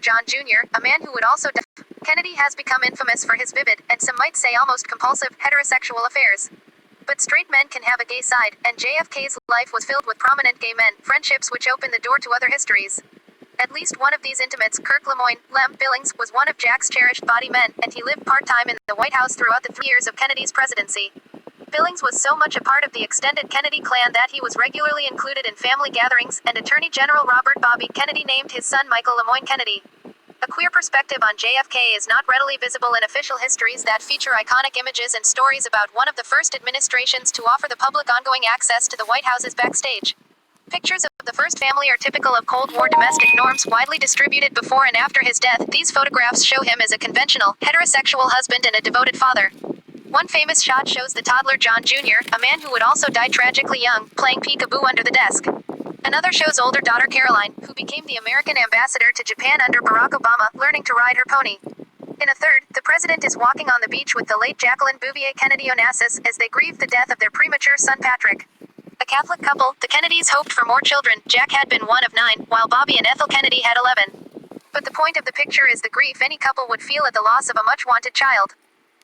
John Jr., a man who would also die. Kennedy has become infamous for his vivid, and some might say almost compulsive, heterosexual affairs. But straight men can have a gay side, and JFK's life was filled with prominent gay men, friendships which opened the door to other histories. At least one of these intimates, Kirk Lemoyne, Lem Billings, was one of Jack's cherished body men, and he lived part-time in the White House throughout the 3 years of Kennedy's presidency. Billings was so much a part of the extended Kennedy clan that he was regularly included in family gatherings, and Attorney General Robert Bobby Kennedy named his son Michael Lemoyne Kennedy. A queer perspective on JFK is not readily visible in official histories that feature iconic images and stories about one of the first administrations to offer the public ongoing access to the White House's backstage. Pictures of the first family are typical of Cold War domestic norms, widely distributed before and after his death. These photographs show him as a conventional, heterosexual husband and a devoted father. One famous shot shows the toddler John Jr., a man who would also die tragically young, playing peekaboo under the desk. Another shows older daughter Caroline, who became the American ambassador to Japan under Barack Obama, learning to ride her pony. In a third, the president is walking on the beach with the late Jacqueline Bouvier Kennedy Onassis as they grieve the death of their premature son Patrick. A Catholic couple, the Kennedys hoped for more children. Jack had been one of 9, while Bobby and Ethel Kennedy had 11. But the point of the picture is the grief any couple would feel at the loss of a much-wanted child.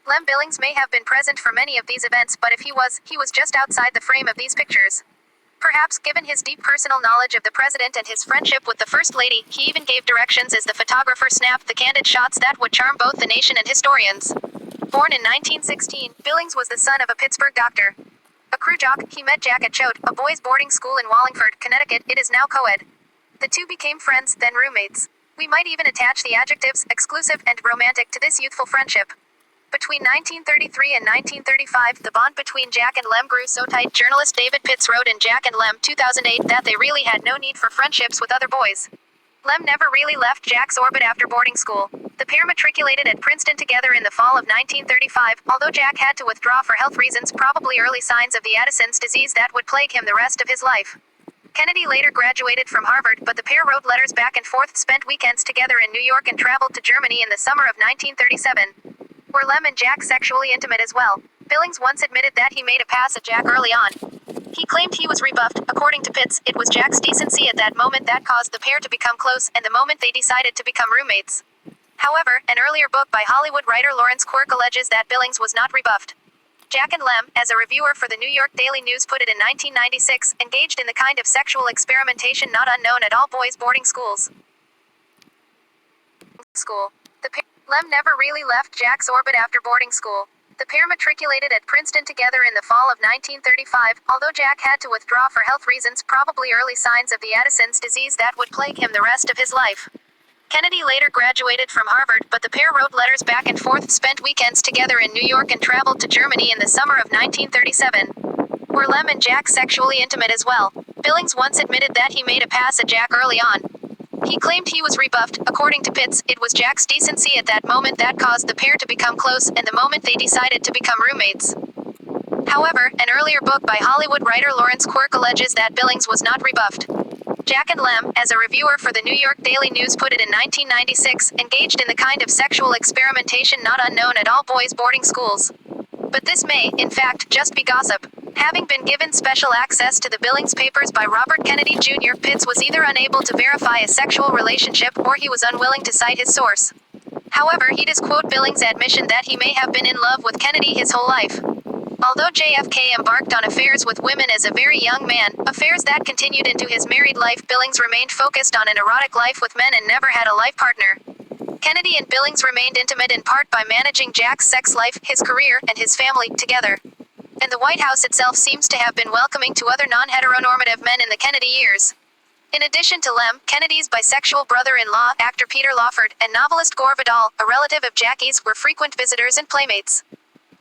Lem Billings may have been present for many of these events, but if he was just outside the frame of these pictures. Perhaps, given his deep personal knowledge of the president and his friendship with the First Lady, he even gave directions as the photographer snapped the candid shots that would charm both the nation and historians. Born in 1916, Billings was the son of a Pittsburgh doctor. A crew jock, he met Jack at Choate, a boys' boarding school in Wallingford, Connecticut. It is now co-ed. The two became friends, then roommates. We might even attach the adjectives, exclusive and romantic, to this youthful friendship. Between 1933 and 1935, the bond between Jack and Lem grew so tight, journalist David Pitts wrote in Jack and Lem, 2008, that they really had no need for friendships with other boys. Lem never really left Jack's orbit after boarding school. The pair matriculated at Princeton together in the fall of 1935, although Jack had to withdraw for health reasons, probably early signs of the Addison's disease that would plague him the rest of his life. Kennedy later graduated from Harvard, but the pair wrote letters back and forth, spent weekends together in New York, and traveled to Germany in the summer of 1937. Were Lem and Jack sexually intimate as well? Billings once admitted that he made a pass at Jack early on. He claimed he was rebuffed. According to Pitts, it was Jack's decency at that moment that caused the pair to become close, and the moment they decided to become roommates. However, an earlier book by Hollywood writer Lawrence Quirk alleges that Billings was not rebuffed. Jack and Lem, as a reviewer for the New York Daily News put it in 1996, engaged in the kind of sexual experimentation not unknown at all boys' boarding schools. Lem never really left Jack's orbit after boarding school. The pair matriculated at Princeton together in the fall of 1935, although Jack had to withdraw for health reasons, probably early signs of the Addison's disease that would plague him the rest of his life. Kennedy later graduated from Harvard, but the pair wrote letters back and forth, spent weekends together in New York, and traveled to Germany in the summer of 1937. Were Lem and Jack sexually intimate as well? Billings once admitted that he made a pass at Jack early on. He claimed he was rebuffed. According to Pitts, it was Jack's decency at that moment that caused the pair to become close, and the moment they decided to become roommates. However, an earlier book by Hollywood writer Lawrence Quirk alleges that Billings was not rebuffed. Jack and Lem, as a reviewer for the New York Daily News put it in 1996, engaged in the kind of sexual experimentation not unknown at all boys' boarding schools. But this may, in fact, just be gossip. Having been given special access to the Billings papers by Robert Kennedy Jr., Pitts was either unable to verify a sexual relationship, or he was unwilling to cite his source. However, he does quote Billings' admission that he may have been in love with Kennedy his whole life. Although JFK embarked on affairs with women as a very young man, affairs that continued into his married life, Billings remained focused on an erotic life with men and never had a life partner. Kennedy and Billings remained intimate in part by managing Jack's sex life, his career, and his family, together. And the White House itself seems to have been welcoming to other non-heteronormative men in the Kennedy years. In addition to Lem, Kennedy's bisexual brother-in-law, actor Peter Lawford, and novelist Gore Vidal, a relative of Jackie's, were frequent visitors and playmates.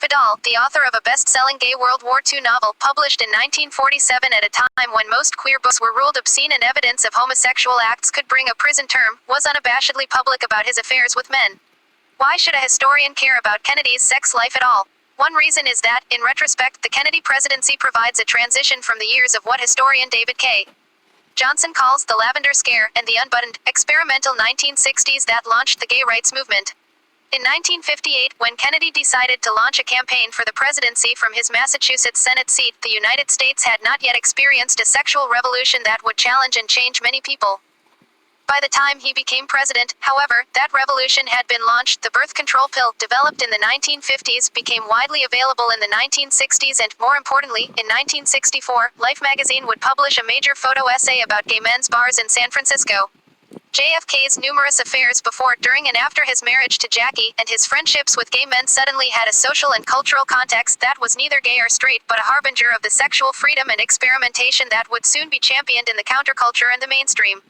Vidal, the author of a best-selling gay World War II novel, published in 1947 at a time when most queer books were ruled obscene and evidence of homosexual acts could bring a prison term, was unabashedly public about his affairs with men. Why should a historian care about Kennedy's sex life at all? One reason is that, in retrospect, the Kennedy presidency provides a transition from the years of what historian David K. Johnson calls the Lavender Scare and the unbuttoned, experimental 1960s that launched the gay rights movement. In 1958, when Kennedy decided to launch a campaign for the presidency from his Massachusetts Senate seat, the United States had not yet experienced a sexual revolution that would challenge and change many people. By the time he became president, however, that revolution had been launched. The birth control pill, developed in the 1950s, became widely available in the 1960s and, more importantly, in 1964, Life magazine would publish a major photo essay about gay men's bars in San Francisco. JFK's numerous affairs before, during and after his marriage to Jackie, and his friendships with gay men suddenly had a social and cultural context that was neither gay or straight but a harbinger of the sexual freedom and experimentation that would soon be championed in the counterculture and the mainstream.